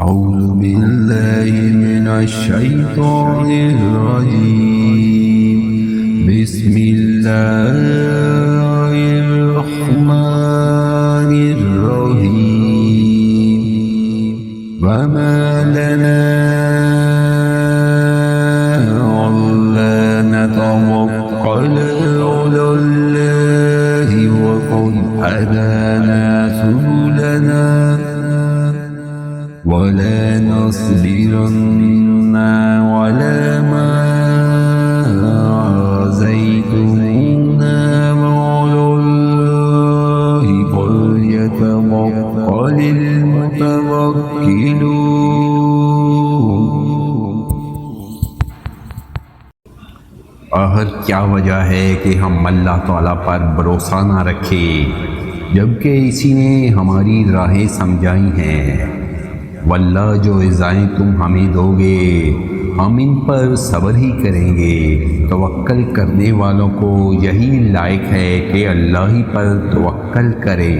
أعوذ بالله من الشيطان الرجيم بسم الله الرحمن الرحيم وما لنا ألا نتوكل على الله وقد هدانا سبلنا ولا نصبرن ولا ما آذيتمونا وعلى الله فليتوكل المتوكلون। आहर क्या वजह है कि हम अल्लाह ताला पर भरोसा ना रखें जबकि इसी ने हमारी राहें समझाई हैं। वल्लाह जो इज़ाएँ तुम हमें दोगे हम इन पर सब्र ही करेंगे। तवक्कल करने वालों को यही लायक है कि अल्लाह ही पर तवक्कल करें।